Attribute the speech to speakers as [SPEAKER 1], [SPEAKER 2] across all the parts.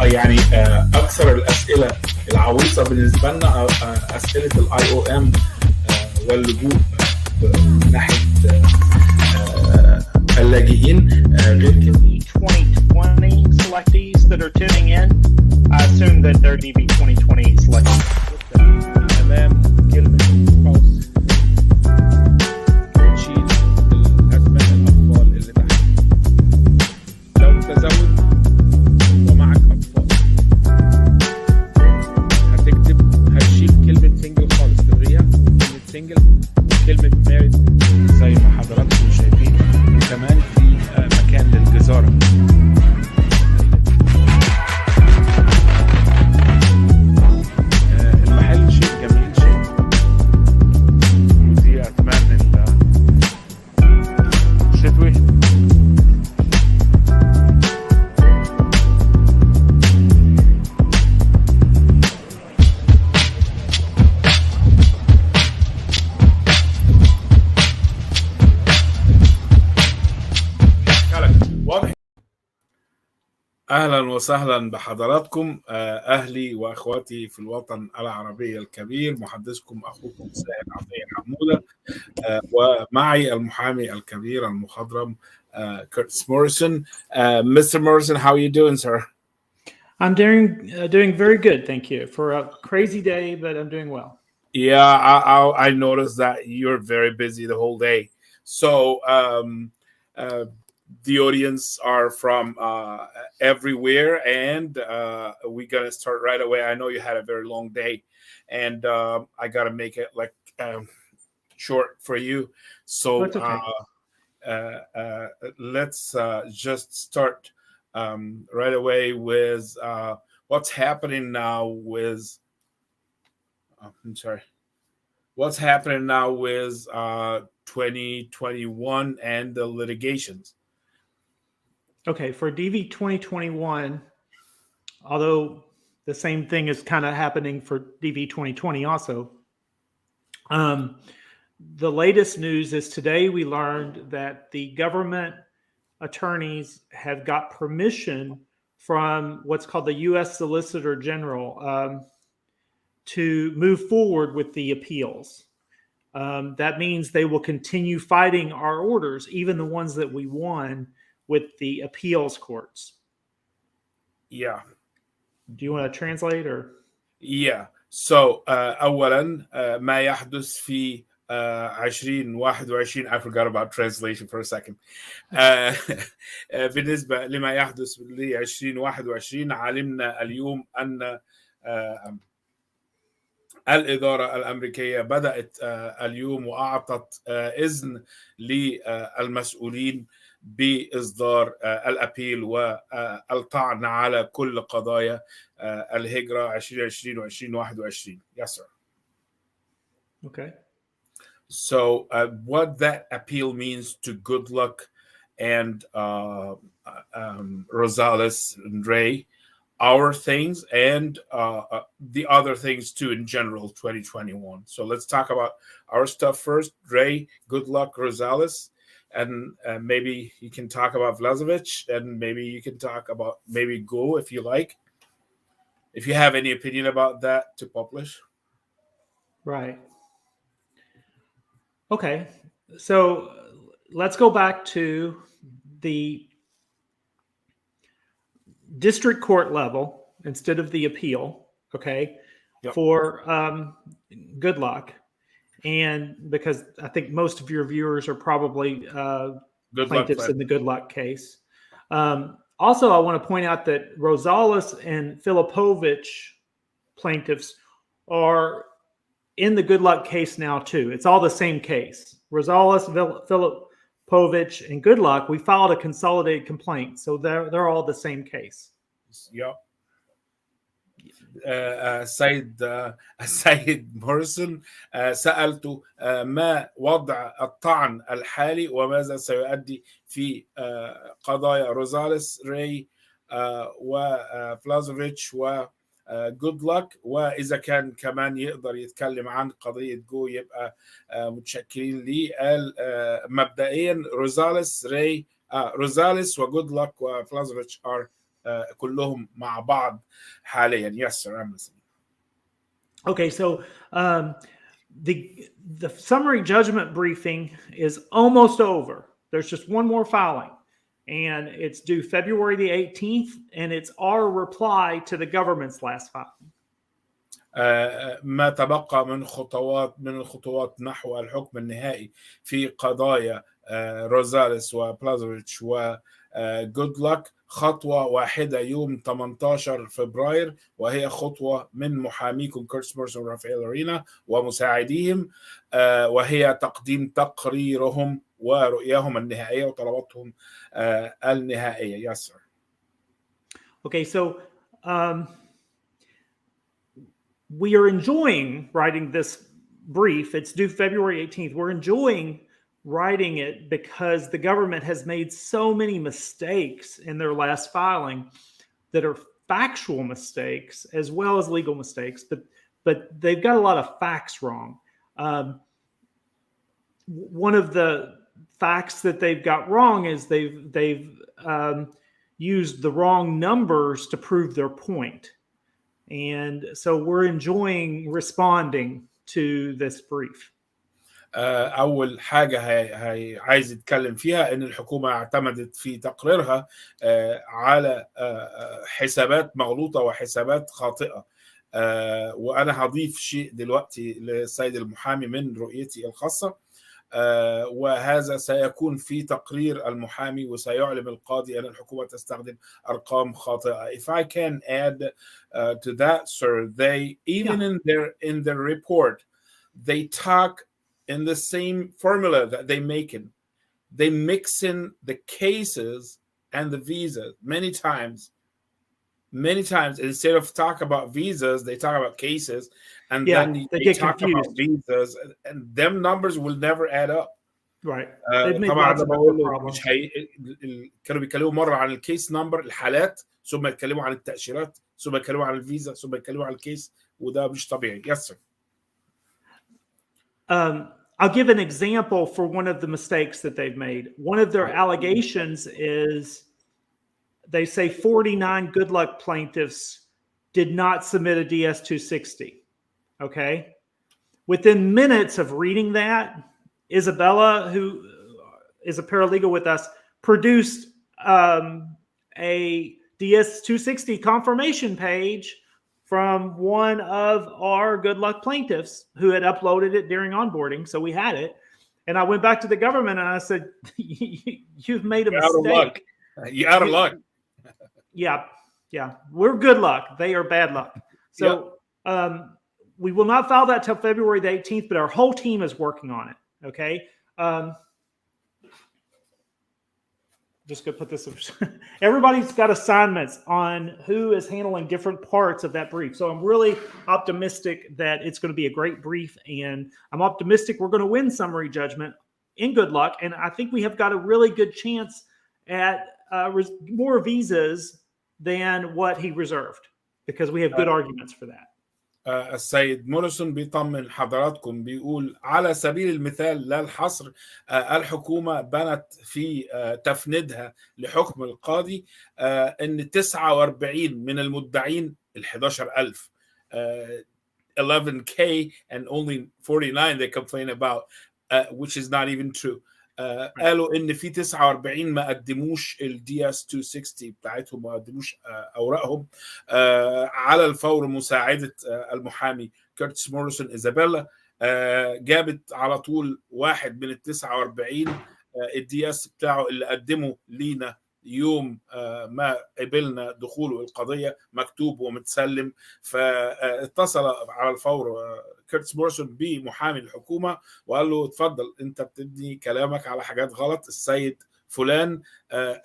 [SPEAKER 1] يعني اكثر الاسئله العويصه بالنسبه لنا اسئله الاي او ام واللجوء من ناحيه اللاجئين غير كده.
[SPEAKER 2] 2020 selectees that are tuning in, I assume that they're DV 2020 selectees.
[SPEAKER 3] أمام كلمة باوس بتشيل الأسماء الأطفال اللي تحت. لو متزوج ومعك أطفال هتشيل كلمة سنجل خالص، تلغيها كلمة سنجل وكلمة مارد زي ما حضراتكم شايفين. وكمان في مكان للجزارة. المحل شيء جميل، شيء ودي أثمان الشتوي.
[SPEAKER 1] أهلا وسهلا بحضراتكم أهلي وأخواتي في الوطن العربي الكبير. محدثكم أخوكم سائر عطية حمودة، ومعي المحامي الكبير المخضرم كيرتيس موريسون. Mr. Morrison, how are you doing, sir?
[SPEAKER 4] I'm doing very good, thank you. For a crazy day, but I'm doing well.
[SPEAKER 1] Yeah, I noticed that you're very busy the whole day. So the audience are from everywhere, and we're gonna start right away. I know you had a very long day, and I gotta make it like short for you. So
[SPEAKER 4] okay.
[SPEAKER 1] let's just start right away with what's happening now with. What's happening now with 2021 and the litigations?
[SPEAKER 4] Okay, for DV 2021, although the same thing is kind of happening for DV 2020 also, the latest news is today we learned that the government attorneys have got permission from what's called the U.S. Solicitor General to move forward with the appeals. That means they will continue fighting our orders, even the ones that we won with the appeals courts.
[SPEAKER 1] Yeah.
[SPEAKER 4] Do you want to translate or?
[SPEAKER 1] Yeah. So أولا ما يحدث في 2021. I forgot about translation for a second. بالنسبة لما يحدث ل 2021 علمنا اليوم أن الإدارة الأمريكية بدأت اليوم وأعطت إذن للمسؤولين بإصدار الأبيل والطعن على كل قضايا الهجرة 2020 و 2021. Yes, sir.
[SPEAKER 4] Okay.
[SPEAKER 1] So what that appeal means to Goodluck and Rosales and Ray, our things, and the other things too in general 2021. So let's talk about our stuff first. Ray, Goodluck, Rosales, and maybe you can talk about Vlazovic, and maybe you can talk about maybe Go if you like, if you have any opinion about that to publish.
[SPEAKER 4] Right. Okay. So let's go back to the district court level instead of the appeal. Okay.
[SPEAKER 1] Yep.
[SPEAKER 4] For Goodluck. And because I think most of your viewers are probably plaintiffs in the Goodluck case. Also, I want to point out that Rosales and Filipovich plaintiffs are in the Goodluck case now too. It's all the same case. Rosales, Filipovich, and Goodluck, we filed a consolidated complaint. So they're all the same case.
[SPEAKER 1] Yeah. السيد موريسون سألته ما وضع الطعن الحالي وماذا سيؤدي في قضايا روزاليس راي وفلازوفيتش وجودلك، وإذا كان كمان يقدر يتكلم عن قضية جو يبقى متشكرين ليه. قال مبدئيا روزاليس وجودلك وفلازوفيتش are كلهم مع بعض حاليا. Yes, sir, I'm listening.
[SPEAKER 4] Okay, so the summary judgment briefing is almost over. There's just one more filing, and it's due February the 18th, and it's our reply to the government's last filing.
[SPEAKER 1] ما تبقى من الخطوات نحو الحكم النهائي في قضايا روزاليس وبلازوفيتش وجود لك خطوة واحدة يوم 18 فبراير، وهي خطوة من محاميكم كيرتيس موريسون ورافائيل أرينا ومساعديهم، وهي تقديم تقريرهم ورؤياهم النهائية وطلباتهم النهائية. Yes, sir.
[SPEAKER 4] Okay, so we are enjoying writing this brief. It's due February 18th. We're enjoying writing it because the government has made so many mistakes in their last filing that are factual mistakes as well as legal mistakes, but they've got a lot of facts wrong. One of the facts that they've got wrong is they've used the wrong numbers to prove their point. And so we're enjoying responding to this brief.
[SPEAKER 1] أول حاجة عايز يتكلم فيها إن الحكومة اعتمدت في تقريرها على حسابات مغلوطة وحسابات خاطئة، وأنا هضيف شيء دلوقتي للسيد المحامي من رؤيتي الخاصة، وهذا سيكون في تقرير المحامي وسيعلم القاضي أن الحكومة تستخدم أرقام خاطئة. If I can add to that, sir, they even in their report they talk in the same formula that they make in. They mix in the cases and the visas many times. Instead of talk about visas, they talk about cases, and then they get talk confused about visas, and them numbers will never add up.
[SPEAKER 4] Right.
[SPEAKER 1] طبعا كانوا بيتكلموا مرة عن الكيس نمبر الحالات، ثم يتكلموا عن التأشيرات، ثم يتكلموا عن الفيزا، ثم يتكلموا عن الكيس، وده مش طبيعي. Yes, sir.
[SPEAKER 4] I'll give an example for one of the mistakes that they've made. One of their allegations is they say 49 good luck plaintiffs did not submit a DS-260. Okay. Within minutes of reading that, Isabella, who is a paralegal with us, produced a DS-260 confirmation page from one of our good luck plaintiffs who had uploaded it during onboarding. So we had it. And I went back to the government and I said, you've made a mistake.
[SPEAKER 1] You're out of luck.
[SPEAKER 4] Yeah. We're good luck. They are bad luck. So we will not file that till February the 18th, but our whole team is working on it. Okay. Just going to put this. Everybody's got assignments on who is handling different parts of that brief. So I'm really optimistic that it's going to be a great brief, and I'm optimistic we're going to win summary judgment in good luck. And I think we have got a really good chance at more visas than what he reserved, because we have good arguments for that.
[SPEAKER 1] السيد موريسون بيطمن حضراتكم، بيقول على سبيل المثال لا الحصر الحكومة بنت في تفنيدها لحكم القاضي ان 49 من المدعين ال 11,000 11K and only 49 they complain about, which is not even true. قالوا ان في 49 ما قدموش ال DS-260 بتاعتهم، ما قدموش اوراقهم. على الفور مساعده المحامي كيرتيس موريسون إيزابيلا جابت على طول واحد من ال 49 الDS بتاعه اللي قدمه لينا يوم ما قبلنا دخوله القضيه مكتوب ومتسلم. فاتصل على الفور كيرتيس موريسون بمحامي الحكومه وقال له اتفضل انت بتبني كلامك على حاجات غلط، السيد فلان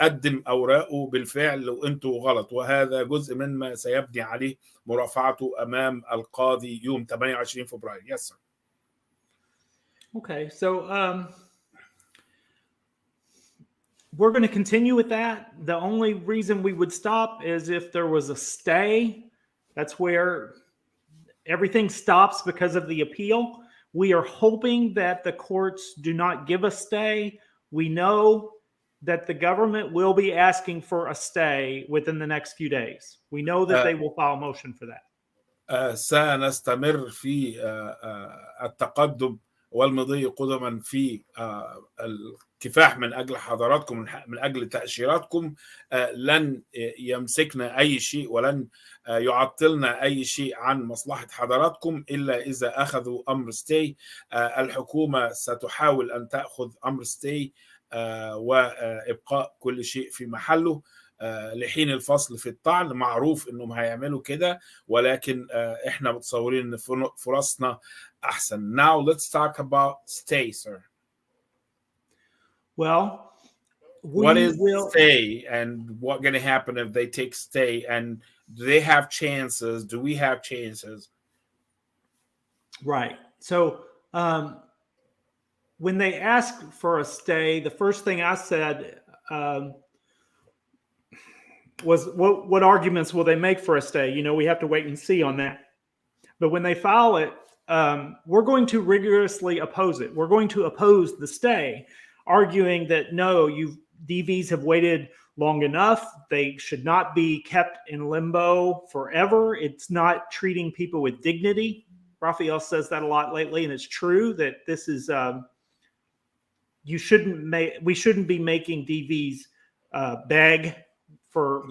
[SPEAKER 1] قدم اوراقه بالفعل وانتوا غلط، وهذا جزء مما سيبني عليه مرافعته امام القاضي يوم 28 فبراير. Yes, sir.
[SPEAKER 4] Okay, so we're going to continue with that. The only reason we would stop is if there was a stay. That's where everything stops because of the appeal. We are hoping that the courts do not give a stay. We know that the government will be asking for a stay within the next few days. We know that they will file a motion for that.
[SPEAKER 1] سنستمر في التقدم والمضي قدما في الكفاح من أجل حضاراتكم، من أجل تأشيراتكم. لن يمسكنا أي شيء ولن يعطلنا أي شيء عن مصلحة حضاراتكم إلا إذا أخذوا أمر ستي. الحكومة ستحاول أن تأخذ أمر ستي وإبقاء كل شيء في محله لحين الفصل في الطعن. معروف انهم هيعملوا كده، ولكن احنا متصورين ان فرصنا احسن. Now let's talk about stay, sir.
[SPEAKER 4] Well,
[SPEAKER 1] what is stay and what's going to happen if they take stay, and do they have chances? Do we have chances?
[SPEAKER 4] Right. So when they ask for a stay, the first thing I said was what arguments will they make for a stay? You know, we have to wait and see on that. But when they file it, we're going to rigorously oppose it. We're going to oppose the stay, arguing that no, DVs have waited long enough. They should not be kept in limbo forever. It's not treating people with dignity. Raphael says that a lot lately, and it's true that this is we shouldn't be making DVs beg for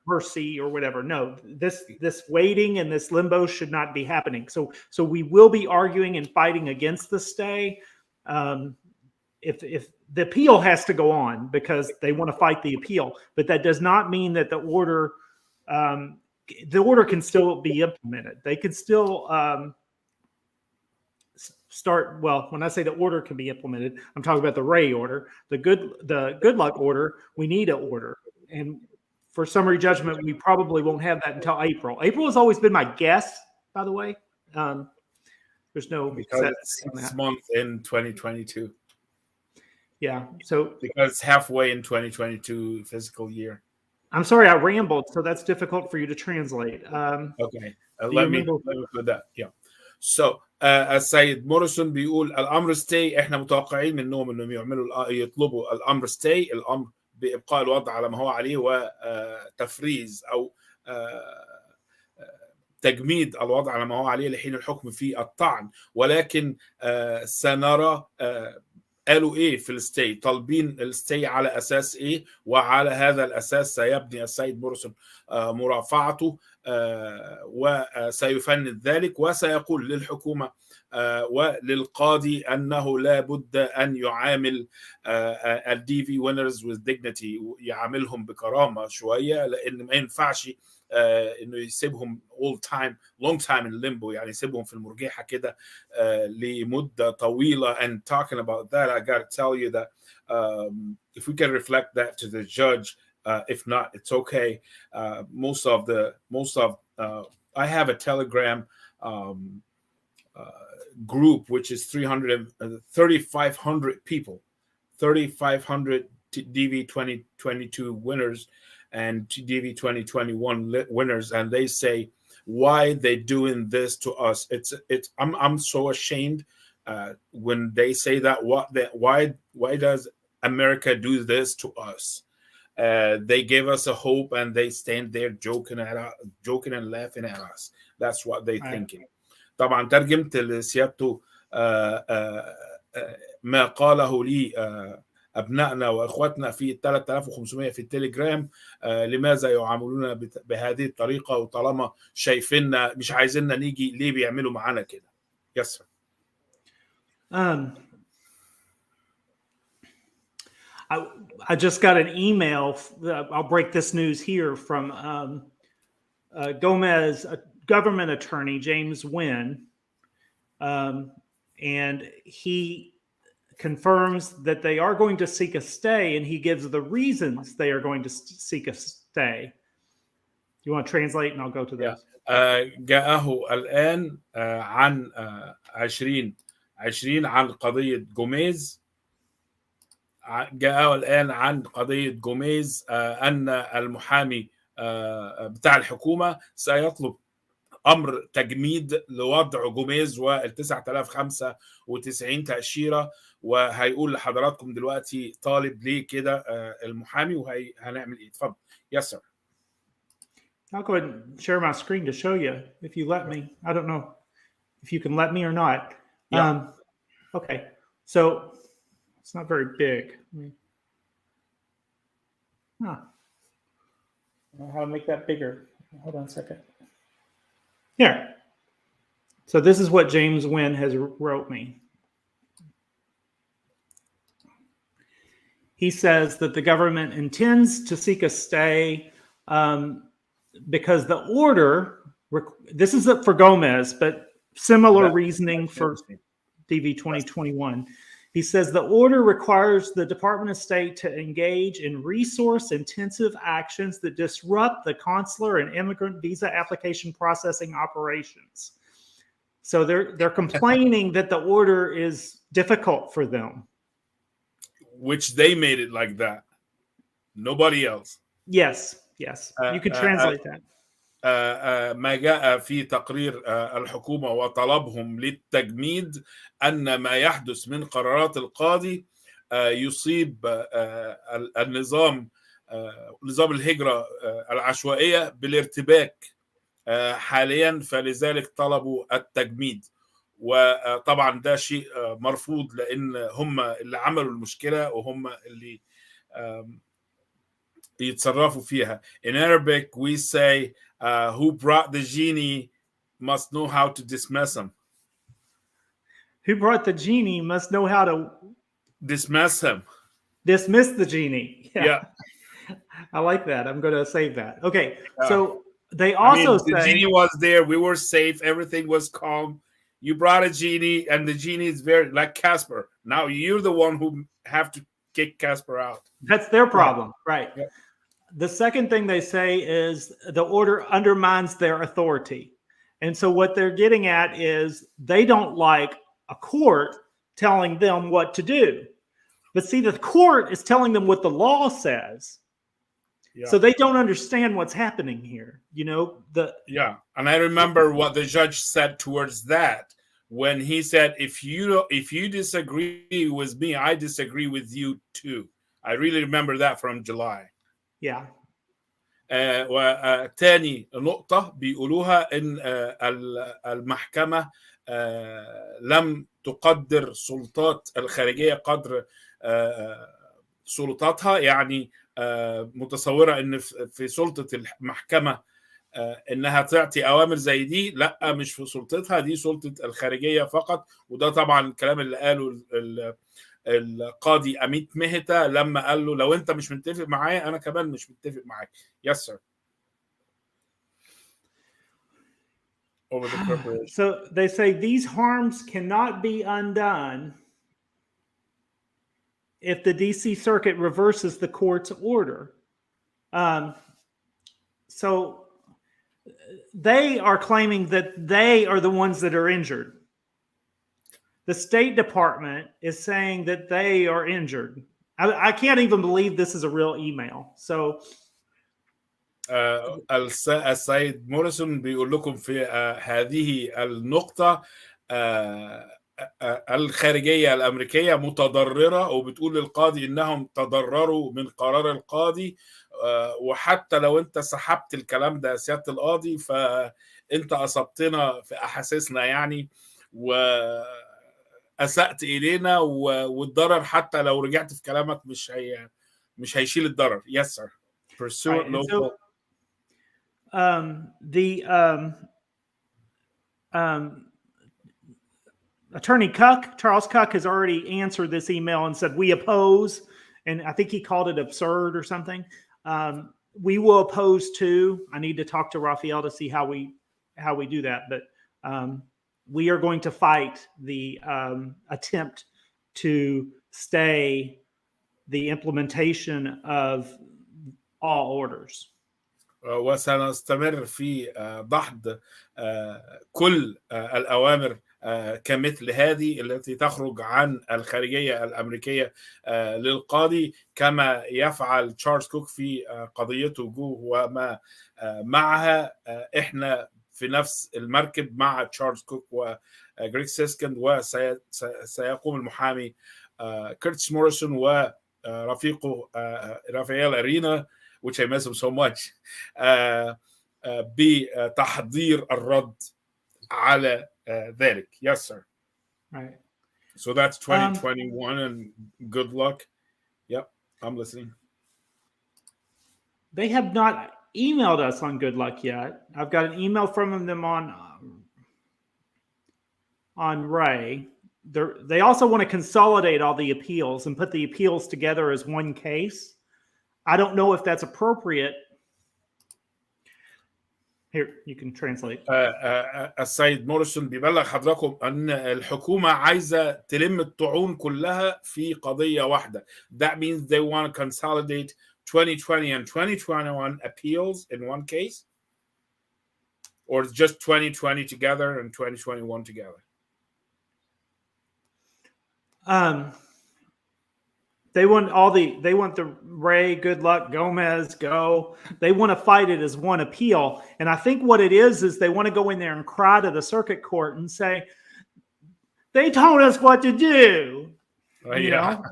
[SPEAKER 4] mercy or whatever. No, this waiting and this limbo should not be happening. So we will be arguing and fighting against the stay. If the appeal has to go on because they want to fight the appeal, but that does not mean that the order can still be implemented. They could still start. Well, when I say the order can be implemented, I'm talking about the Ray order, the good luck order. We need an order, and for summary judgment, we probably won't have that until April. April has always been my guess, by the way. There's no
[SPEAKER 1] because it's this month in 2022.
[SPEAKER 4] Yeah, so
[SPEAKER 1] because it's halfway in 2022 fiscal year.
[SPEAKER 4] I'm sorry I rambled, so that's difficult for you to translate.
[SPEAKER 1] Okay, let me put that. Yeah. So السيد موريسون بيقول الامر ستي، احنا متوقعين منهم انهم يطلبوا الامر ستي، الامر بإبقاء الوضع على ما هو عليه وتفريز أو تجميد الوضع على ما هو عليه لحين الحكم في الطعن. ولكن سنرى قالوا إيه في الستي، طالبين الستي على أساس إيه، وعلى هذا الأساس سيبني السيد موريسون مرافعته وسيفند ذلك، وسيقول للحكومة وللقاضي أنه لا بد أن يعامل الدي في winners with dignity، يعاملهم بكرامة شوية، لأن ما ينفعش إنه يسيبهم long time in limbo، يعني يسيبهم في المرجحة كده لمدة طويلة. And talking about that, I got to tell you that if we can reflect that to the judge, if not, it's okay. I have a Telegram group which is 3,500 people, 3,500 DV 2022 winners and DV 2021 winners, and they say, why they doing this to us? I'm so ashamed when they say that. Why does America do this to us? They give us a hope and they stand there joking and laughing at us. That's what they thinking. طبعا ترجمت لسيادته ما قاله لي أبنائنا وإخواتنا في 3500 في التليجرام. لماذا يعاملونا بهذه الطريقة، وطالما شايفيننا مش عايزيننا نيجي ليه بيعملوا معانا كده؟ Yes, sir.
[SPEAKER 4] I just got an email. I'll break this news here from Gomez, a government attorney, James Wynn, and he confirms that they are going to seek a stay, and he gives the reasons they are going to seek a stay. You want to translate, and I'll go to this.
[SPEAKER 1] جاءه الآن عن 2020 عن قضية جوميز. جاءه الآن عن قضية جوميز أن المحامي بتاع الحكومة سيطلب امر تجميد لوضع جوميز وال9095 تاشيره، وهيقول لحضراتكم دلوقتي طالب ليه كده المحامي وهنعمل ايه. اتفضل. Yes sir.
[SPEAKER 4] I'll go ahead and share my screen to show you if you let me. I don't know if you can let me or not.
[SPEAKER 1] Yeah.
[SPEAKER 4] Okay, so it's not very big. I don't know how to make that bigger. Hold on a second. Here. So this is what James Wynn has wrote me. He says that the government intends to seek a stay because the order, this is for Gomez, but similar reasoning for DV 2021. He says the order requires the Department of State to engage in resource-intensive actions that disrupt the consular and immigrant visa application processing operations. So they're complaining that the order is difficult for them.
[SPEAKER 1] Which they made it like that. Nobody else.
[SPEAKER 4] Yes. You could translate that.
[SPEAKER 1] ما جاء في تقرير الحكومة وطلبهم للتجميد أن ما يحدث من قرارات القاضي يصيب نظام الهجرة العشوائية بالارتباك حاليا، فلذلك طلبوا التجميد. وطبعا ده شيء مرفوض لأن هم اللي عملوا المشكلة وهم اللي يتصرفوا فيها. In Arabic we say who brought the genie must know how to dismiss him.
[SPEAKER 4] Who brought the genie must know how to
[SPEAKER 1] dismiss him.
[SPEAKER 4] Dismiss the genie.
[SPEAKER 1] Yeah.
[SPEAKER 4] I like that. I'm going to save that. Okay. So they also say
[SPEAKER 1] the genie was there. We were safe. Everything was calm. You brought a genie, and the genie is very like Casper. Now you're the one who have to kick Casper out.
[SPEAKER 4] That's their problem, right?
[SPEAKER 1] Yeah.
[SPEAKER 4] The second thing they say is the order undermines their authority. And so what they're getting at is they don't like a court telling them what to do. But see, the court is telling them what the law says. Yeah. So they don't understand what's happening here. You know,
[SPEAKER 1] and I remember what the judge said towards that when he said, if you disagree with me, I disagree with you too. I really remember that from July.
[SPEAKER 4] Yeah.
[SPEAKER 1] وتاني نقطة بيقولوها إن المحكمة لم تقدر سلطات الخارجية قدر سلطاتها، يعني متصورة إن في سلطة المحكمة إنها تعطي أوامر زي دي، لا مش في سلطتها، دي سلطة الخارجية فقط. وده طبعا الكلام اللي قاله القاضي أميت مهتا لما قال له لو أنت مش متفق معايا أنا كمان مش متفق معاك. Yes sir. Over the preparation.
[SPEAKER 4] So they say these harms cannot be undone if the DC Circuit reverses the court's order. So they are claiming that they are the ones that are injured. The State Department is saying that they are injured. I can't even believe this is a real email. So
[SPEAKER 1] السيد موريسون بيقول لكم في هذه النقطة الخارجية الأمريكية متضررة، وبتقول للقاضي إنهم تضرروا من قرار القاضي، وحتى لو أنت سحبت الكلام ده سيادة القاضي فأنت أصبتنا في أحاسيسنا يعني، وأسأت إلينا، والضرر حتى لو رجعت في كلامك مش هيشيل الضرر. Yes sir. Pursue it local.
[SPEAKER 4] Attorney Charles Cuck has already answered this email and said we oppose, and I think he called it absurd or something. We will oppose too. I need to talk to Raphael to see how we do that, but we are going to fight the attempt to stay the implementation of all orders.
[SPEAKER 1] وسنستمر في ضحض كل الأوامر كمثل هذه التي تخرج عن الخارجية الأمريكية للقاضي، كما يفعل تشارلز كوك في قضيته جو وما معها. إحنا في نفس المركب مع تشارلز كوك وجريج سيسكند، وسيقوم المحامي كيرتيس موريسون ورفيقه رافائيل أرينا which I miss him so much بتحضير الرد على ذلك. Yes, sir.
[SPEAKER 4] Right.
[SPEAKER 1] So that's 2021 and good luck. Yep, I'm listening.
[SPEAKER 4] They have not emailed us on good luck yet. I've got an email from them on Ray. They also want to consolidate all the appeals and put the appeals together as one case. I don't know if that's appropriate. Here, you can translate.
[SPEAKER 1] السيد موريسون بيبلغ حضراتكم أن الحكومة عايزة تلم الطعون كلها في قضية واحدة. That means they want to consolidate 2020 and 2021 appeals in one case? Or it's just 2020 together and 2021 together?
[SPEAKER 4] They want the Ray, Good Luck, Gomez, Go. They want to fight it as one appeal. And I think what it is they want to go in there and cry to the circuit court and say, they told us what to do. You know?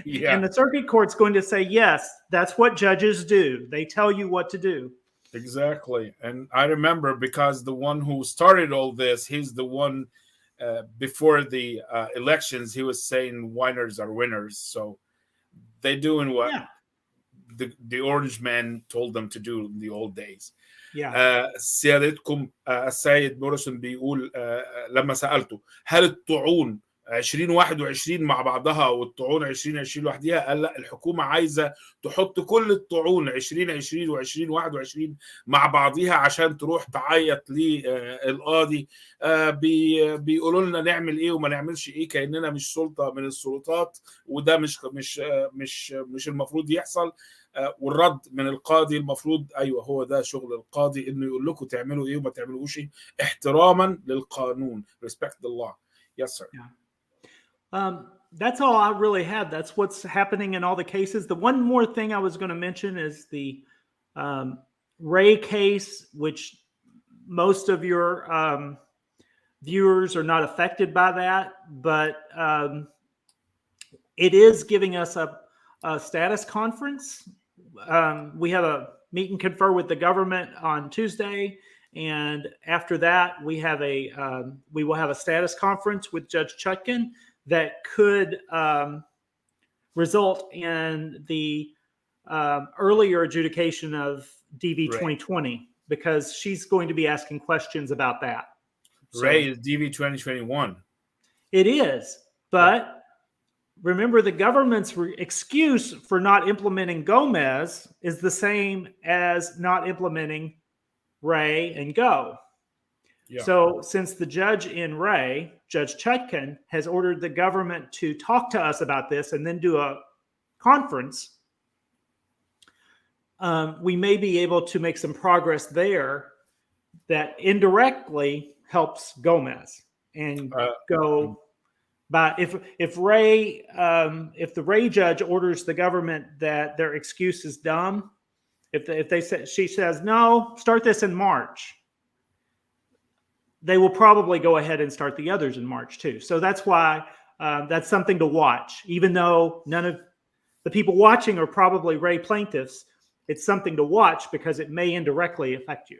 [SPEAKER 1] Yeah.
[SPEAKER 4] And the circuit court's going to say, yes, that's what judges do. They tell you what to do.
[SPEAKER 1] Exactly. And I remember because the one who started all this, he's the one before the elections, he was saying winners are winners. So they're doing what the orange man told them to do in the old days. سيادتكم السيد موريسون بيقول لما سألته هل الطعون 2021 مع بعضها والطعون 2020 لوحدها، قال لا، الحكومة عايزة تحط كل الطعون 2020 و2021 مع بعضها عشان تروح تعيط للقاضي. بيقولوا لنا نعمل ايه وما نعملش ايه، كأننا مش سلطة من السلطات، وده مش المفروض يحصل. والرد من القاضي المفروض ايوه هو ده شغل القاضي، انه يقول لكم تعملوا ايه وما تعملوش ايه احتراما للقانون. Respect the law. Yes, sir.
[SPEAKER 4] That's all I really had. That's what's happening in all the cases. The one more thing I was going to mention is the Ray case, which most of your viewers are not affected by that, but it is giving us a status conference. We have a meet and confer with the government on Tuesday. And after that, we will have a status conference with Judge Chutkan that could result in the earlier adjudication of DV 2020, because she's going to be asking questions about that.
[SPEAKER 1] Ray is DV 2021.
[SPEAKER 4] It is, but remember, the government's excuse for not implementing Gomez is the same as not implementing Ray and Go.
[SPEAKER 1] Yeah.
[SPEAKER 4] So since the judge in Ray, Judge Chutkan, has ordered the government to talk to us about this and then do a conference, we may be able to make some progress there that indirectly helps Gomez and Go. But if the Ray judge orders the government that their excuse is dumb, she says no, start this in March, they will probably go ahead and start the others in March too. So that's why that's something to watch. Even though none of the people watching are probably Ray plaintiffs, it's something to watch because it may indirectly affect you.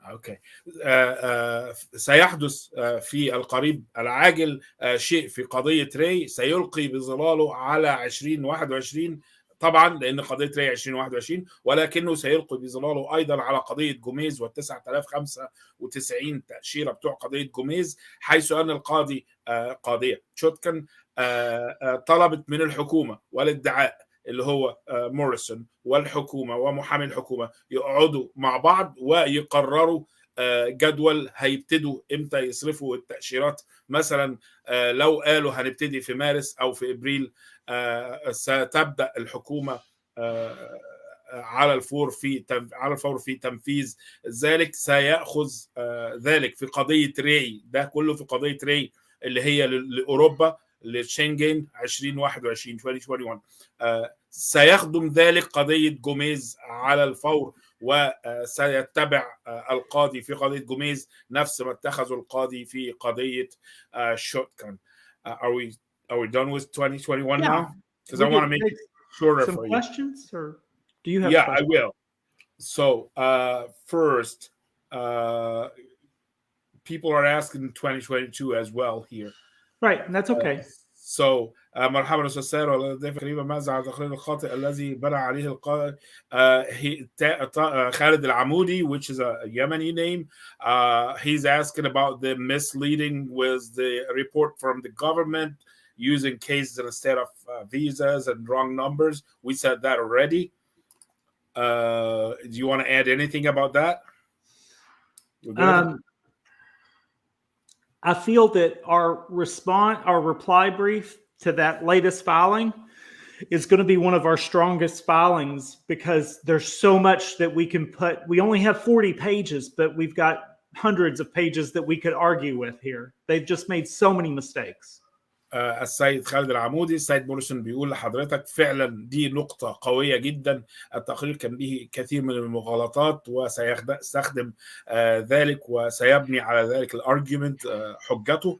[SPEAKER 1] اوكي. سيحدث في القريب العاجل شيء في قضية راي سيلقي بظلاله على 2021 طبعا، لأن قضية راي 2021، ولكنه سيلقي بظلاله أيضا على قضية جوميز وال9095 تأشيرة بتوع قضية جوميز، حيث أن القاضي قاضية تشوتكن طلبت من الحكومة والادعاء اللي هو موريسون والحكومة ومحامي الحكومة يقعدوا مع بعض ويقرروا جدول هيبتدوا امتى يصرفوا التأشيرات. مثلا لو قالوا هنبتدي في مارس أو في إبريل، ستبدأ الحكومة على الفور في تنفيذ ذلك. سيأخذ ذلك في قضية راي، ده كله في قضية راي اللي هي لأوروبا للشنغن 2021. سيخدم ذلك قضية جوميز على الفور، وسيتبع القاضي في قضية جوميز نفس ما اتخذه القاضي في قضية شوتكن. Are we done with 2021 now? Because I want to make it shorter for you.
[SPEAKER 4] Some questions, or do you have?
[SPEAKER 1] Yeah,
[SPEAKER 4] questions?
[SPEAKER 1] I will. So first, people are asking 2022 as well here.
[SPEAKER 4] Right, and that's okay.
[SPEAKER 1] So مرحبا استاذ سارة والضيف قريبا، ماذا عن التقرير الخاطئ الذي بنى عليه القائد خالد العمودي, which is a Yemeni name. He's asking about the misleading with the report from the government using cases instead of visas and wrong numbers. We said that already. Do you want to add anything about that?
[SPEAKER 4] I feel that our reply brief to that latest filing is going to be one of our strongest filings, because there's so much that we can put. We only have 40 pages, but we've got hundreds of pages that we could argue with here. They've just made so many mistakes.
[SPEAKER 1] السيد خالد العمودي، السيد موريسون بيقول لحضرتك فعلا دي نقطة قوية جدا. التقرير كان به كثير من المغالطات وسيستخدم ذلك وسيبني على ذلك الارجيومنت حجته.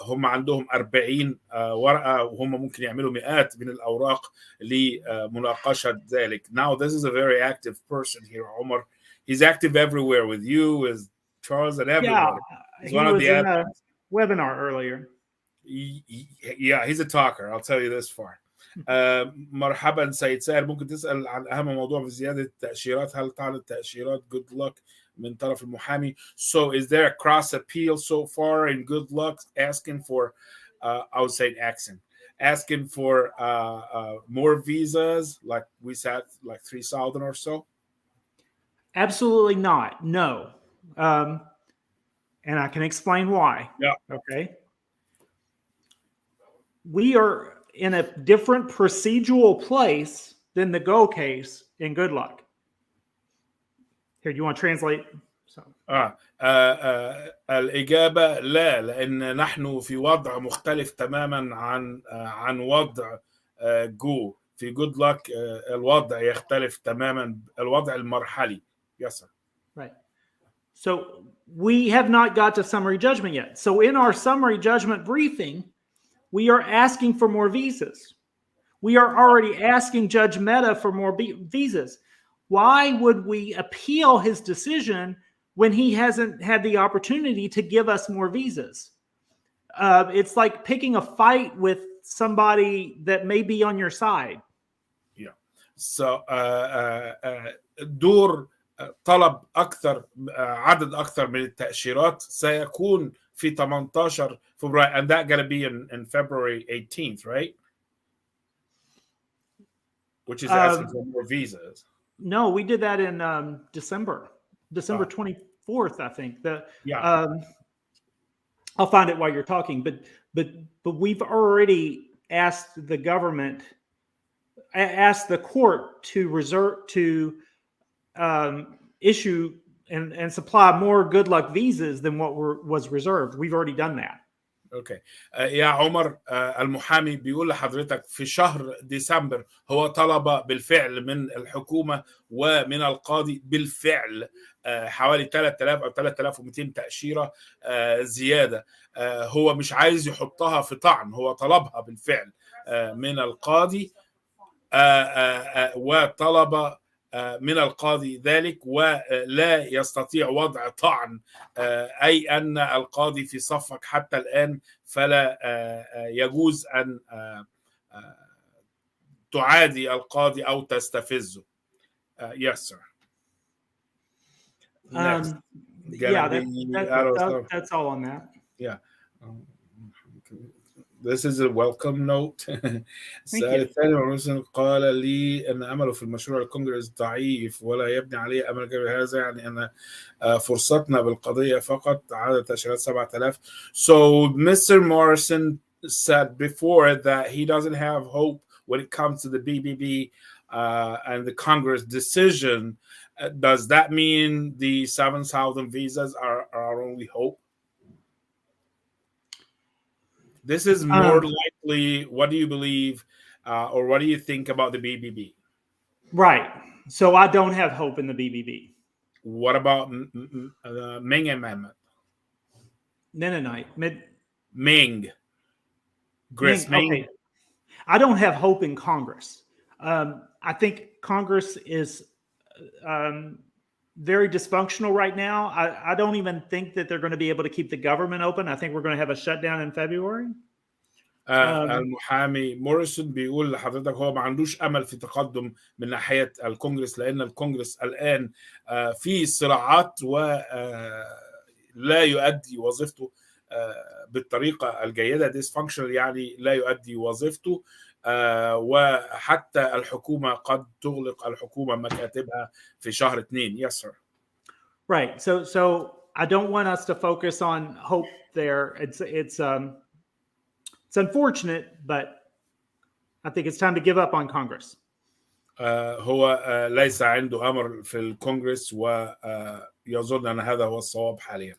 [SPEAKER 1] هم عندهم 40 ورقة وهم ممكن يعملوا مئات من الأوراق لمناقشة ذلك. Now this is a very active person here, Omar. He's active everywhere with you, with Charles, and everywhere.
[SPEAKER 4] Yeah, he was in a webinar earlier.
[SPEAKER 1] Yeah, he's a talker. I'll tell you this far. مرحبا سيد سائر، ممكن تسأل عن أهم موضوع في زيادة التأشيرات؟ هل تعرض التأشيرات good luck من طرف المحامي? So is there a cross appeal so far in good luck asking for I would say asking for more visas, like we said, like 3,000 or so?
[SPEAKER 4] Absolutely not. No. And I can explain why.
[SPEAKER 1] Yeah.
[SPEAKER 4] Okay. We are in a different procedural place than the Go case in good luck. Here, you want to translate? So.
[SPEAKER 1] الإجابة لا، لأن نحن في وضع مختلف تماما عن وضع جو. في good luck الوضع يختلف تماما، الوضع المرحلي. Yes, sir.
[SPEAKER 4] Right. So we have not got to summary judgment yet. So in our summary judgment briefing, we are asking for more visas. We are already asking Judge Mehta for more visas. Why would we appeal his decision when he hasn't had the opportunity to give us more visas? It's like picking a fight with somebody that may be on your side.
[SPEAKER 1] Yeah. So دور طلب أكثر، عدد أكثر من التأشيرات سيكون في 18 فبراير, and that's going to be in February 18th, right? Which is asking for more visas.
[SPEAKER 4] No, we did that in December 24th, I think. I'll find it while you're talking, but we've already asked the government, asked the court to issue and supply more good luck visas than what was reserved. We've already done that.
[SPEAKER 1] اوكي يا عمر، المحامي بيقول لحضرتك في شهر ديسمبر هو طلب بالفعل من الحكومة ومن القاضي بالفعل حوالي 3000 أو 3200 تأشيرة زيادة. هو مش عايز يحطها في طعن، هو طلبها بالفعل من القاضي وطلب من القاضي ذلك، ولا يستطيع وضع طعن أي أن القاضي في صفك حتى الآن، فلا يجوز أن تعادي القاضي أو تستفزه. Yes, sir.
[SPEAKER 4] Yeah, that's all on that.
[SPEAKER 1] Yeah. This is a welcome note. السؤال الثاني، موريسون قال لي أن أمله في المشروع الكونغرس ضعيف ولا يبني عليه أمل كبير. هذا يعني أن فرصتنا بالقضية فقط عدد تأشيرات 7000. So Mr. Morrison said before that he doesn't have hope when it comes to the BBB and the Congress decision. Does that mean the 7,000 visas are our only hope? This is more likely. What do you believe, or what do you think about the BBB?
[SPEAKER 4] Right. So I don't have hope in the BBB.
[SPEAKER 1] What about Ming Amendment?
[SPEAKER 4] Mennonite.
[SPEAKER 1] Ming. Grace Ming.
[SPEAKER 4] Okay. I don't have hope in Congress. I think Congress is very dysfunctional right now. I don't even think that they're going to be able to keep the government open. I think we're going to have a shutdown in February.
[SPEAKER 1] المحامي موريسون بيقول لحضرتك هو ما عندوش أمل في تقدم من ناحية الكونغرس لأن الكونغرس الآن في صراعات ولا يؤدي وظيفته بالطريقة الجيدة. dysfunctional يعني لا يؤدي وظيفته، وحتى الحكومة قد تغلق الحكومة مكاتبها في شهر 2. Yes, sir.
[SPEAKER 4] Right. So I don't want us to focus on hope there. It's unfortunate, but I think it's time to give up on Congress.
[SPEAKER 1] هو ليس عنده أمر في الكونغرس ويظن أن هذا هو الصواب حاليا.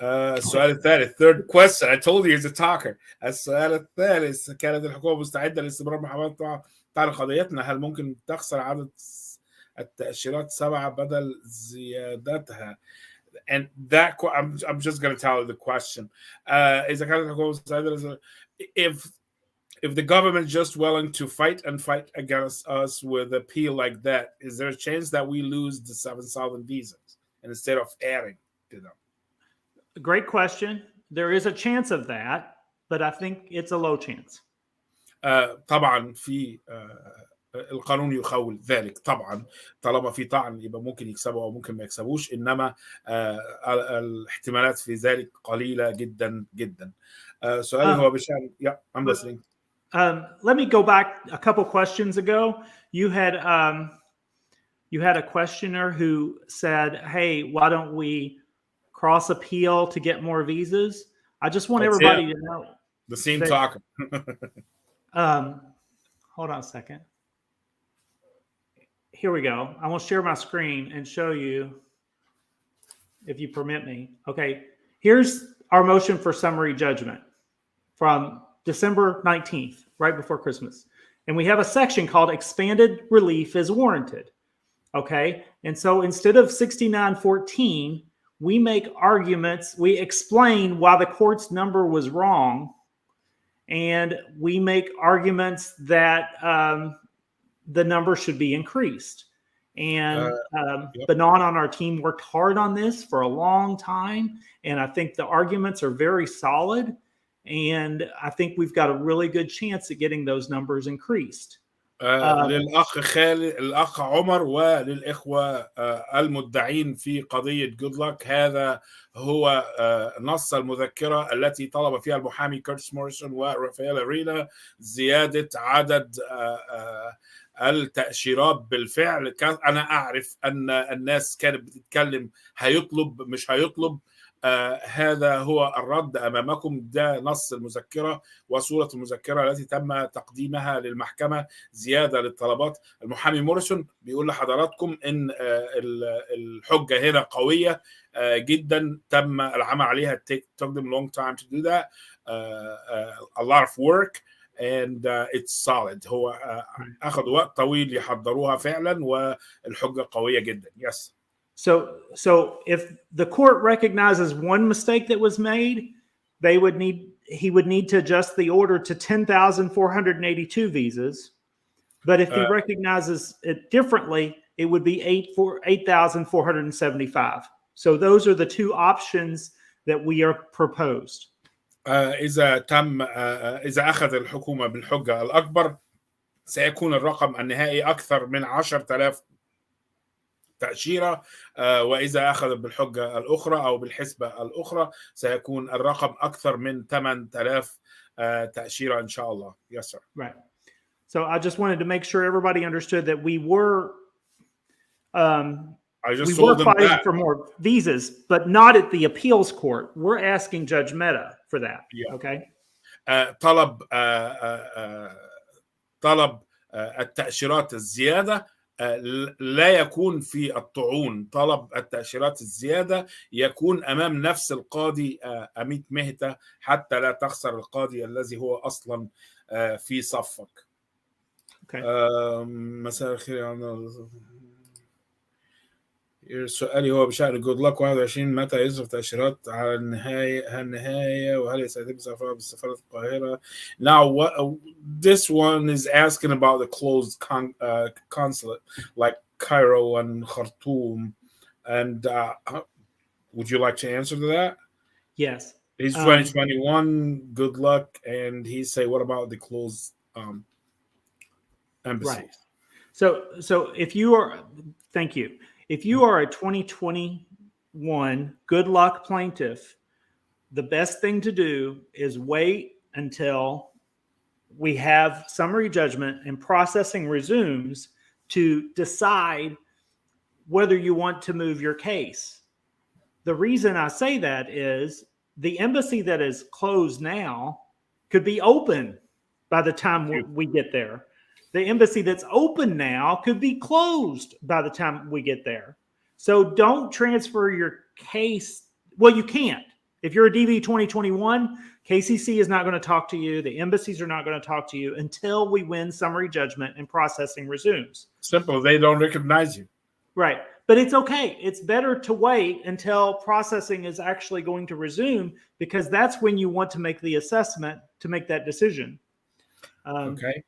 [SPEAKER 1] السؤال الثالث, third question. I told you he's a talker. السؤال الثالث, كانت الحكومة مستعدة لاستمرار محاولات تعليق قضيتنا؟ هل ممكن تخسر عدد التأشيرات 7 بدل زيادتها؟ And that I'm just going to tell you the question. إذا كانت الحكومة مستعدة, if the government just willing to fight against us with a appeal like that, is there a chance that we lose the 7,000 visas instead of adding to them?
[SPEAKER 4] Great question. There is a chance of that, but I think it's a low chance.
[SPEAKER 1] طبعا في القانون يخول ذلك. طبعا طالما في طعن يبقى ممكن يكسبوا او ممكن ما يكسبوش، انما الاحتمالات في ذلك قليله جدا جدا. سؤالي هو بشان I'm listening.
[SPEAKER 4] Let me go back a couple questions ago. You had a questioner who said, "Hey, why don't we cross appeal to get more visas?" I just want everybody to know.
[SPEAKER 1] The same talker.
[SPEAKER 4] Hold on a second. Here we go. I will share my screen and show you, if you permit me. Okay, here's our motion for summary judgment from December 19th, right before Christmas. And we have a section called expanded relief is warranted. Okay, and so instead of 6914, we make arguments, we explain why the court's number was wrong, and we make arguments that the number should be increased. And Benon on our team worked hard on this for a long time, and I think the arguments are very solid, and I think we've got a really good chance at getting those numbers increased.
[SPEAKER 1] للأخ خالد، الأخ عمر، وللإخوة المدعين في قضية جودلك، هذا هو نص المذكرة التي طلب فيها المحامي كيرتيس موريسون ورافائيل أرينا زيادة عدد التأشيرات. بالفعل أنا أعرف أن الناس كانت بتتكلم هيطلب مش هيطلب. هذا هو الرد أمامكم. ده نص المذكرة وصورة المذكرة التي تم تقديمها للمحكمة زيادة للطلبات. المحامي موريسون بيقول لحضراتكم إن الحجة هنا قوية جدا، تم العمل عليها. took them long time to do that, a lot of work, and it's solid. هو أخذ وقت طويل يحضروها فعلا، والحجة قوية جدا. Yes.
[SPEAKER 4] So if the court recognizes one mistake that was made, he would need to adjust the order to 10,482 visas. But if he recognizes it differently, it would be 8,475. So those are the two options that we are proposed.
[SPEAKER 1] إذا أخذ الحكومة بالحجة الأكبر سيكون الرقم النهائي أكثر من 10,000 تأشيرة، وإذا أخذ بالحجة الأخرى أو بالحسبة الأخرى سيكون الرقم أكثر من 8,000 تأشيرة إن شاء الله. Yes, sir.
[SPEAKER 4] Right. So I just wanted to make sure everybody understood that we were fighting for more visas, but not at the appeals court. We're asking Judge Mehta for that.
[SPEAKER 1] Yeah.
[SPEAKER 4] Okay.
[SPEAKER 1] طلب التأشيرات الزيادة لا يكون في الطعون. طلب التأشيرات الزيادة يكون أمام نفس القاضي أميت مهتا حتى لا تخسر القاضي الذي هو أصلا في صفك.
[SPEAKER 4] Okay.
[SPEAKER 1] مساء الخير. سؤالي هو بشأن جود لك 21 متى يصرف تأشيرات على النهاية وهل يستعد سفارة بالسفارة القاهرة. Now this one is asking about the closed consulate like Cairo and Khartoum, and would you like to answer to that?
[SPEAKER 4] Yes.
[SPEAKER 1] He's 2021. Good luck. And he say, what about the closed embassies?
[SPEAKER 4] Right. So if you are, thank you. If you are a 2021 good luck plaintiff, the best thing to do is wait until we have summary judgment and processing resumes to decide whether you want to move your case. The reason I say that is the embassy that is closed now could be open by the time we get there. The embassy that's open now could be closed by the time we get there. So don't transfer your case. Well, you can't. If you're a DV 2021, KCC is not going to talk to you. The embassies are not going to talk to you until we win summary judgment and processing resumes.
[SPEAKER 1] Simple. They don't recognize you.
[SPEAKER 4] Right. But it's okay. It's better to wait until processing is actually going to resume, because that's when you want to make the assessment to make that decision.
[SPEAKER 1] Okay.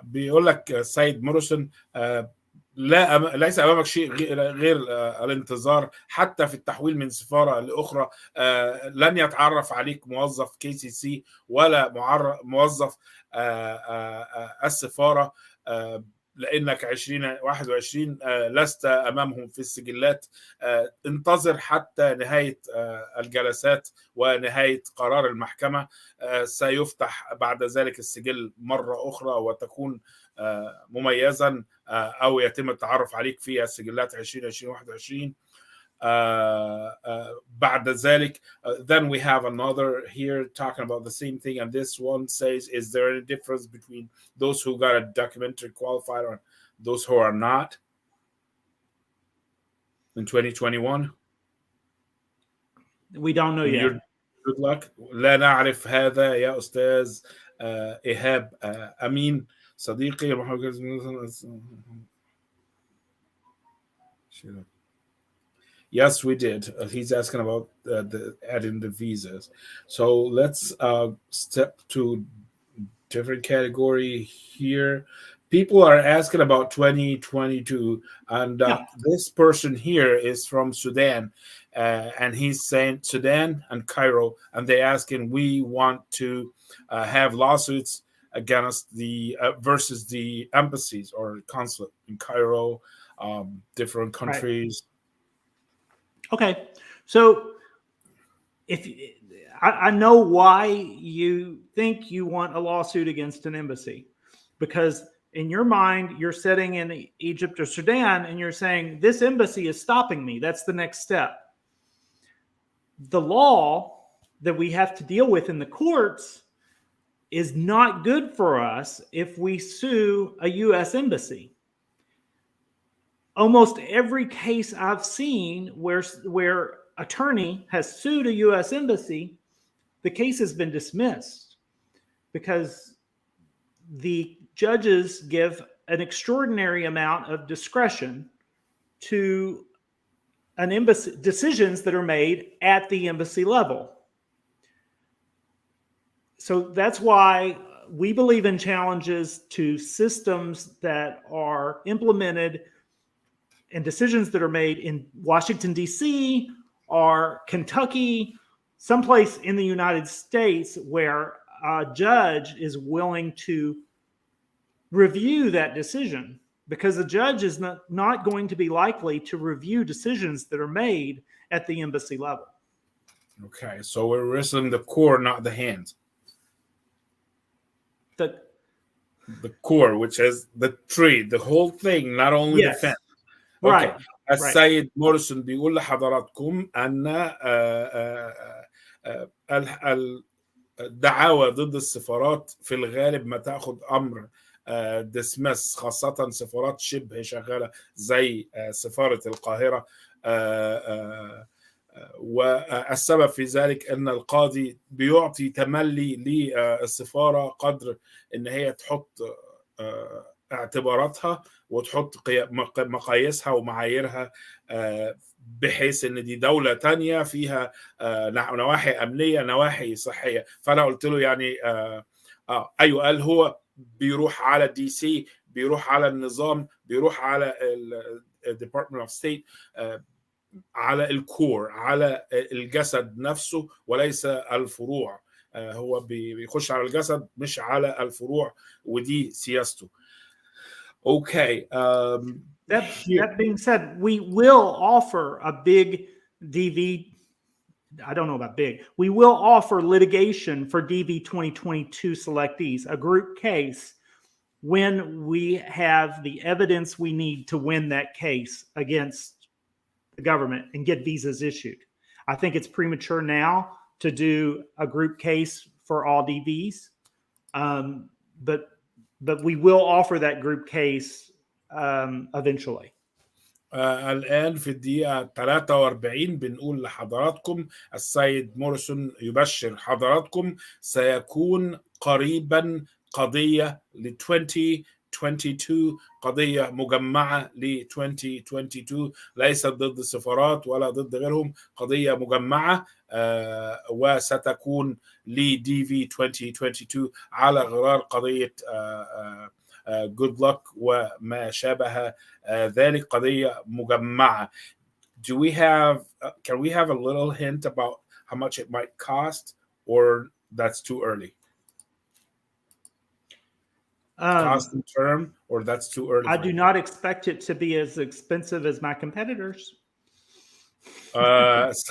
[SPEAKER 1] بيقول لك سيد موريسون ليس أمامك شيء غير الانتظار حتى في التحويل من سفارة لأخرى. لن يتعرف عليك موظف KCC ولا موظف السفارة، لأنك 2021 لست أمامهم في السجلات. انتظر حتى نهاية الجلسات ونهاية قرار المحكمة. سيفتح بعد ذلك السجل مرة أخرى وتكون مميزا، أو يتم التعرف عليك في السجلات 2021. بعد ذلك then we have another here talking about the same thing, and this one says, is there any difference between those who got a documentary qualified or those who are not in 2021?
[SPEAKER 4] We don't know yet.
[SPEAKER 1] Good luck. لا نعرف هذا يا أستاذ إيهاب أمين صديقي. Yes, we did. He's asking about adding the visas. So let's step to different category here. People are asking about 2022, and this person here is from Sudan, and he's saying Sudan and Cairo, and they're asking, we want to have lawsuits against the versus the embassies or consulate in Cairo, different countries.
[SPEAKER 4] Right. Okay, so if I know why you think you want a lawsuit against an embassy, because in your mind you're sitting in Egypt or Sudan and you're saying this embassy is stopping me. That's the next step. The law that we have to deal with in the courts is not good for us if we sue a U.S. embassy. Almost every case I've seen where attorney has sued a U.S. embassy, the case has been dismissed because the judges give an extraordinary amount of discretion to an embassy, decisions that are made at the embassy level. So that's why we believe in challenges to systems that are implemented and decisions that are made in Washington, D.C. or Kentucky, someplace in the United States where a judge is willing to review that decision, because the judge is not going to be likely to review decisions that are made at the embassy level.
[SPEAKER 1] Okay, so we're wrestling the core, not the hands. The core, which is the tree, the whole thing, not only the fence.
[SPEAKER 4] Right.
[SPEAKER 1] السيد موريسون بيقول لحضراتكم أن الدعاوى ضد السفارات في الغالب ما تأخذ أمر دسمس، خاصة سفارات شبه شغالة زي سفارة القاهرة. والسبب في ذلك أن القاضي بيعطي تملي للسفارة قدر أن هي تحط اعتباراتها وتحط مقاييسها ومعاييرها، بحيث ان دي دولة تانية فيها نواحي امنية، نواحي صحية. فانا قلت له يعني ايوه، قال هو بيروح على دي سي، بيروح على النظام، بيروح على Department of State، على الكور، على الجسد نفسه وليس الفروع. هو بيخش على الجسد مش على الفروع، ودي سياسته. Okay.
[SPEAKER 4] That being said, we will offer a big DV. I don't know about big. We will offer litigation for DV 2022 selectees, a group case, when we have the evidence we need to win that case against the government and get visas issued. I think it's premature now to do a group case for all DVs, but we will offer that group case eventually.
[SPEAKER 1] الآن في الدقيقة 43 بنقول لحضراتكم السيد موريسون يبشر حضراتكم سيكون قريبا قضية ل 2022، قضية مجمعة ل 2022، ليست ضد السفارات ولا ضد غيرهم، قضية مجمعة وستكون ل DV 2022 على غرار قضية good luck وما شابه ذلك، قضية مجمعة. Can we have a little hint about how much it might cost, or that's too early? Cost and term, or that's too early?
[SPEAKER 4] I do not expect it to be as expensive as my competitors. That's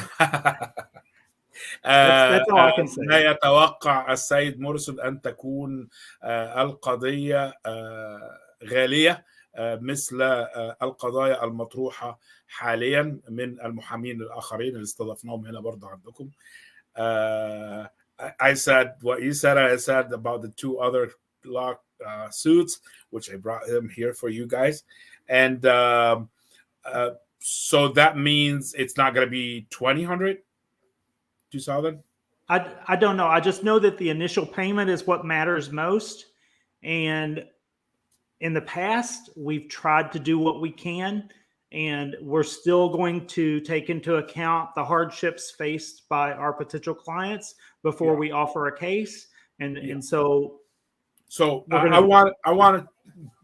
[SPEAKER 4] all I can say.
[SPEAKER 1] لا يتوقع السيد موريسون أن تكون القضية غالية مثل القضايا المطروحة حاليا من المحامين الآخرين اللي استضفناهم هنا برضه عندكم. I said what you said. I said about the two other law suits, which I brought him here for you guys, and so that means it's not going to be 2,000. 2,000?
[SPEAKER 4] I don't know. I just know that the initial payment is what matters most. And in the past, we've tried to do what we can, and we're still going to take into account the hardships faced by our potential clients before we offer a case. And so
[SPEAKER 1] I want to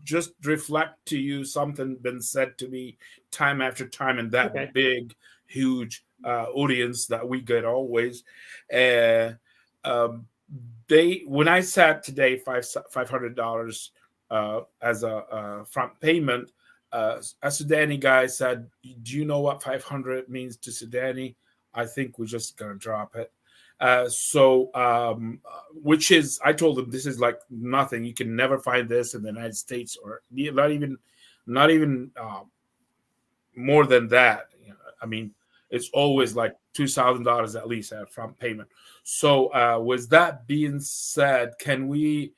[SPEAKER 1] just reflect to you something been said to me time after time in that big, huge audience that we get always. When I said today $500 as a front payment, a Sudani guy said, "Do you know what 500 means to Sudani? I think we're just gonna drop it." Which is, I told him, this is like nothing. You can never find this in the United States, or not even more than that. I mean, it's always like $2,000 at least at front payment. So with that being said, can we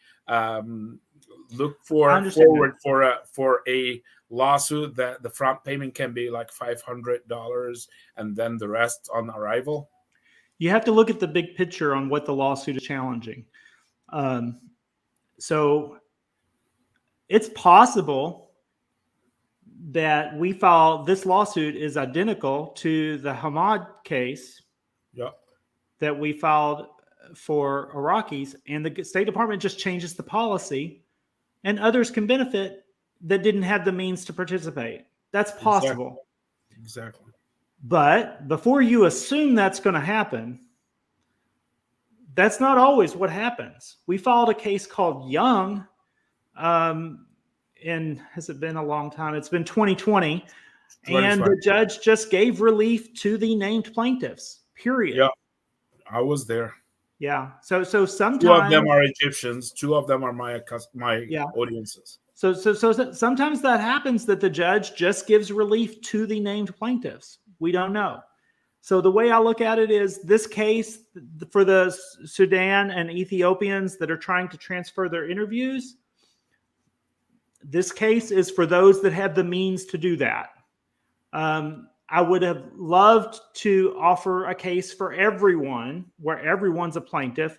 [SPEAKER 1] look forward for a lawsuit that the front payment can be like $500 and then the rest on arrival?
[SPEAKER 4] You have to look at the big picture on what the lawsuit is challenging. So it's possible that we file this lawsuit is identical to the Hamad case that we filed for Iraqis, and the State Department just changes the policy, and others can benefit that didn't have the means to participate. That's possible.
[SPEAKER 1] Exactly.
[SPEAKER 4] But before you assume that's going to happen, that's not always what happens. We filed a case called Young, and has it been a long time? It's been 2020. And the judge just gave relief to the named plaintiffs, period.
[SPEAKER 1] Yeah, I was there.
[SPEAKER 4] Yeah. So sometimes
[SPEAKER 1] 2 of them are Egyptians. 2 of them are my audiences.
[SPEAKER 4] So sometimes that happens, that the judge just gives relief to the named plaintiffs. We don't know. So the way I look at it is, this case for the Sudan and Ethiopians that are trying to transfer their interviews, this case is for those that have the means to do that. I would have loved to offer a case for everyone where everyone's a plaintiff,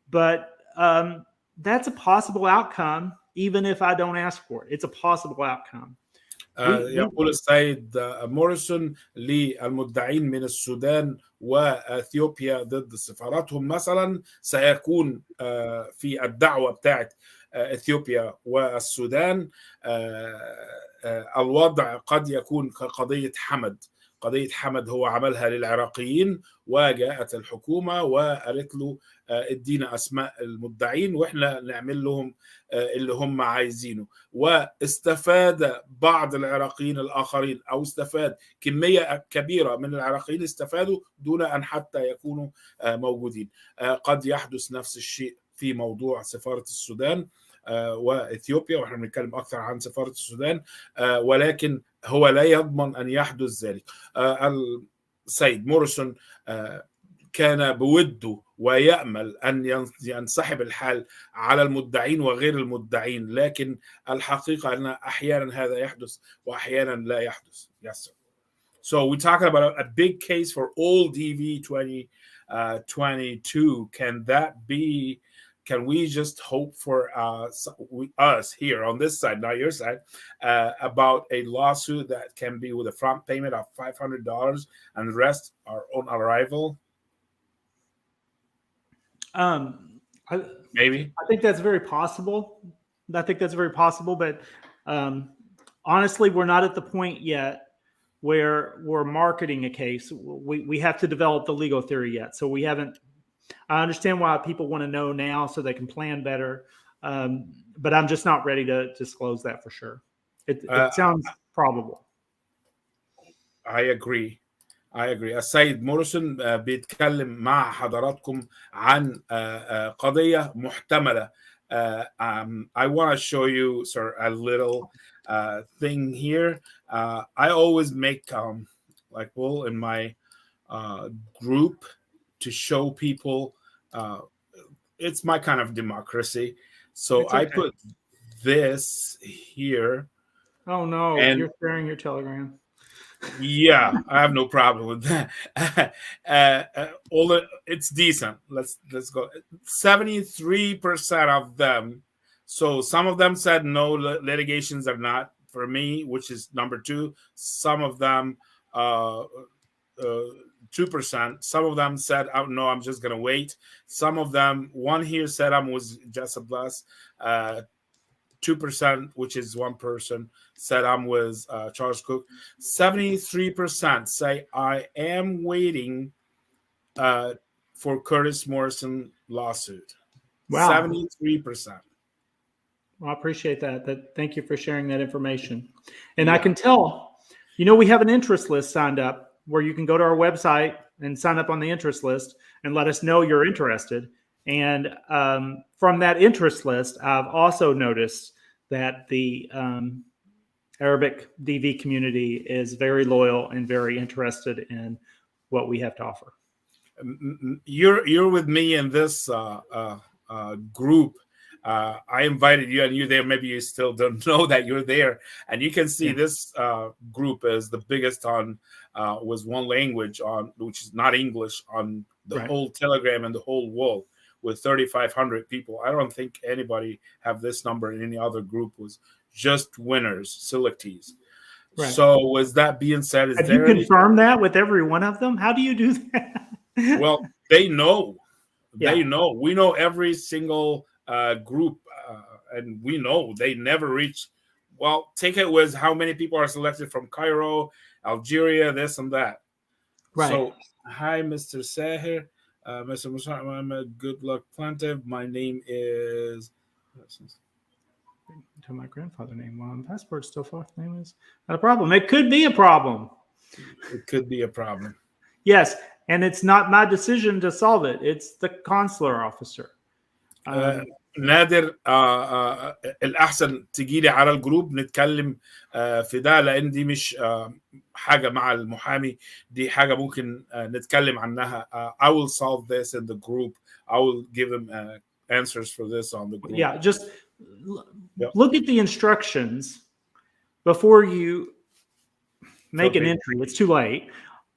[SPEAKER 4] but that's a possible outcome even if I don't ask for it. It's a possible outcome.
[SPEAKER 1] يقول السيد موريسون للمدعين من السودان وأثيوبيا ضد سفاراتهم مثلا سيكون في الدعوة بتاعت أثيوبيا والسودان الوضع قد يكون كقضية حمد. قضية حمد هو عملها للعراقيين، وجاءت الحكومة وقالت له ادينا أسماء المدعين وإحنا نعمل لهم اللي هم عايزينه. واستفاد بعض العراقيين الآخرين، أو استفاد كمية كبيرة من العراقيين استفادوا دون أن حتى يكونوا موجودين. قد يحدث نفس الشيء في موضوع سفارة السودان وإثيوبيا، وإحنا بنتكلم أكثر عن سفارة السودان، ولكن هو لا يضمن أن يحدث ذلك. السيد موريسون كان بوده ويأمل أن ينسحب الحال على المدعين وغير المدعين، لكن الحقيقة أن أحيانا هذا يحدث وأحيانا لا يحدث. Yes, sir. So we're talking about a big case for all DV 2022. Can we just hope for us here on this side, not your side, about a lawsuit that can be with a front payment of $500 and the rest are on arrival? Maybe.
[SPEAKER 4] I think that's very possible. But honestly, we're not at the point yet where we're marketing a case. We have to develop the legal theory yet. So we haven't. I understand why people want to know now so they can plan better. But I'm just not ready to disclose that for sure. It sounds probable.
[SPEAKER 1] I agree. السيد موريسون بيتكلم مع حضراتكم عن قضية محتملة. I want to show you, sir, a little thing here. I always make in my group to show people it's my kind of democracy. So okay. I put this here.
[SPEAKER 4] Oh no, you're sharing your Telegram.
[SPEAKER 1] Yeah, I have no problem with that. It's decent. Let's go. 73% of them. So some of them said no, litigations are not for me, which is number 2. Some of them 2%. Some of them said, "Oh no, I'm just gonna wait." Some of them, one here said I was just a bless. 2%, which is one person, said I'm with Charles Cook. 73% say I am waiting for Curtis Morrison lawsuit. Wow. 73%.
[SPEAKER 4] Well, I appreciate that. Thank you for sharing that information. And I can tell, we have an interest list signed up where you can go to our website and sign up on the interest list and let us know you're interested. And from that interest list, I've also noticed that the Arabic DV community is very loyal and very interested in what we have to offer.
[SPEAKER 1] You're with me in this group. I invited you and you're there. Maybe you still don't know that you're there. And you can see this group is the biggest on was one language on, which is not English, on the whole Telegram and the whole wall, with 3,500 people. I don't think anybody have this number in any other group. Was just winners, selectees. Right. So with that being said,
[SPEAKER 4] have you confirmed that with every one of them? How do you do that?
[SPEAKER 1] Well, they know. They know. We know every single group, and we know they never reach. Well, take it with how many people are selected from Cairo, Algeria, this and that. Right. So, hi, Mr. Sahir. Mr. Muhammad, good luck, plaintiff. My name is.
[SPEAKER 4] Tell my grandfather name on passport still false name is not a problem. It could be a problem.
[SPEAKER 1] It could be a problem.
[SPEAKER 4] Yes, and it's not my decision to solve it. It's the consular officer.
[SPEAKER 1] نادر الأحسن تجيلي على الجروب نتكلم في ده، لأن دي مش حاجة مع المحامي، دي حاجة ممكن نتكلم عنها. I will solve this in the group. I will give them answers for this on the group.
[SPEAKER 4] Yeah, just look at the instructions before you make an entry. It's too late.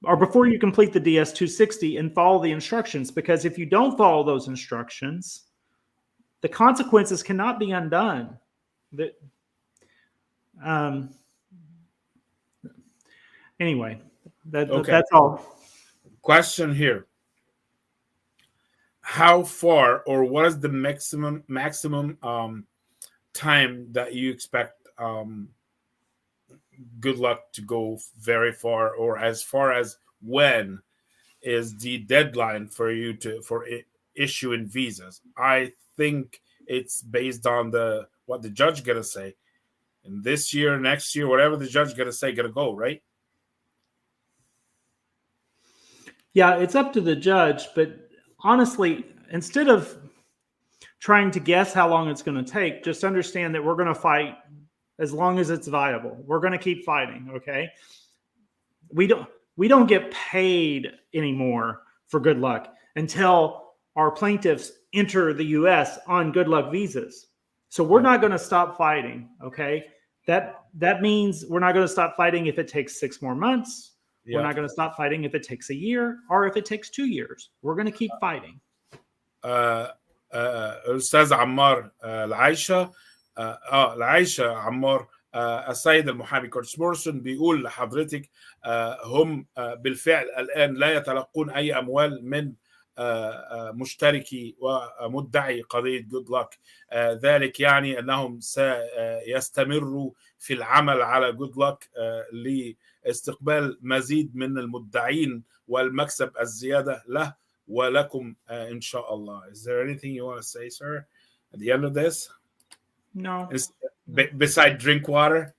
[SPEAKER 4] Or before you complete the DS-260 and follow the instructions, because if you don't follow those instructions, the consequences cannot be undone. Anyway,
[SPEAKER 1] Okay.
[SPEAKER 4] that's all.
[SPEAKER 1] Question here. How far, or what is the maximum time that you expect good luck to go very far, or as far as when is the deadline for you for issuing visas? I think it's based on what the judge gonna say. And this year, next year, whatever the judge gonna say, gonna go, right?
[SPEAKER 4] Yeah, it's up to the judge, but honestly, instead of trying to guess how long it's going to take, just understand that we're going to fight as long as it's viable. We're going to keep fighting, okay? We don't get paid anymore for good luck until our plaintiffs enter the US on good luck visas. So we're not going to stop fighting, okay? That means we're not going to stop fighting if it takes 6 more months. We're not going to stop fighting if it takes a year or if it takes 2 years. We're going to keep fighting.
[SPEAKER 1] الأستاذ عمار العايشة عمار السيد المحامي كيرتيس موريسون بيقول لحضرتك هم بالفعل الآن لا يتلقون أي أموال من مشتركي ومدعي قضية جود لك. ذلك يعني أنهم سيستمروا في العمل على جود لك لاستقبال مزيد من المدعين والمكسب الزيادة له ولكم إن شاء الله. Is there anything you want to say, sir, at the end of this?
[SPEAKER 4] No.
[SPEAKER 1] Beside drink water?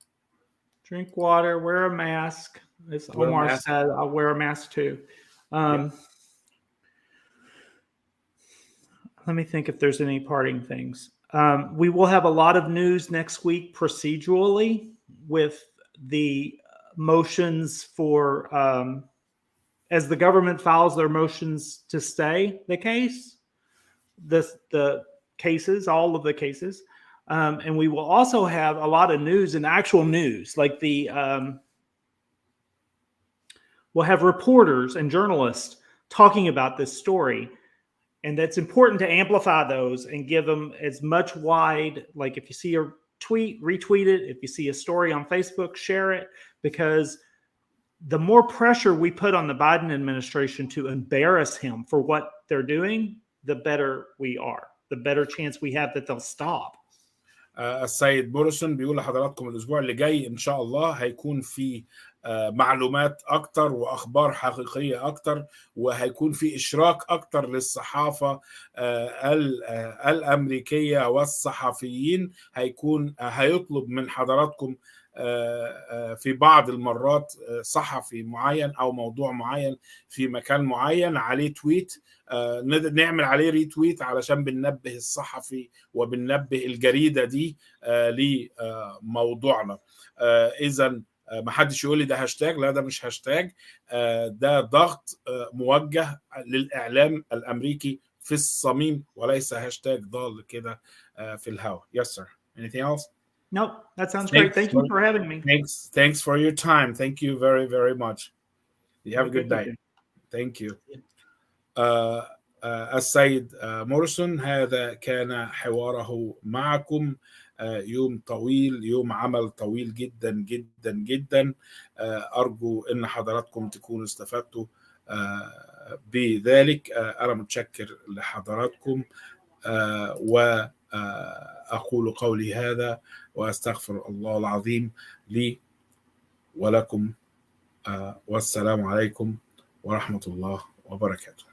[SPEAKER 4] Drink water, wear a mask. As Omar said, I'll wear a mask too. Let me think if there's any parting things. We will have a lot of news next week procedurally with the motions for as the government files their motions to stay the case, the cases, all of the cases. And we will also have a lot of news and actual news, like we'll have reporters and journalists talking about this story. And that's important to amplify those and give them as much wide, like if you see a tweet, retweet it. If you see a story on Facebook, share it, because the more pressure we put on the Biden administration to embarrass him for what they're doing, the better we are, the better chance we have that they'll stop.
[SPEAKER 1] السيد موريسون بيقول لحضراتكم الأسبوع اللي جاي إن شاء الله هيكون في معلومات أكتر وأخبار حقيقية أكتر، وهيكون في إشراك أكتر للصحافة الأمريكية والصحفيين. هيطلب من حضراتكم في بعض المرات صحفي معين أو موضوع معين في مكان معين عليه تويت، نعمل عليه ريتويت علشان بننبه الصحفي وبننبه الجريدة دي لموضوعنا. إذن ما حدش يقول لي ده هاشتاج، لا ده مش هاشتاج، ده ضغط موجه للإعلام الأمريكي في الصميم وليس هاشتاج ضال كده في الهواء. Yes sir. Anything else?
[SPEAKER 4] Nope, that sounds great. Thank you for having me.
[SPEAKER 1] Thanks for your time. Thank you very, very much. You have a good day. Thank you. السيد موريسون، هذا كان حواره معكم. يوم طويل، يوم عمل طويل جدا جدا جدا. أرجو أن حضراتكم تكونوا استفدتوا بذلك. أنا متشكر لحضراتكم وأقول قولي هذا وأستغفر الله العظيم لي ولكم، والسلام عليكم ورحمة الله وبركاته.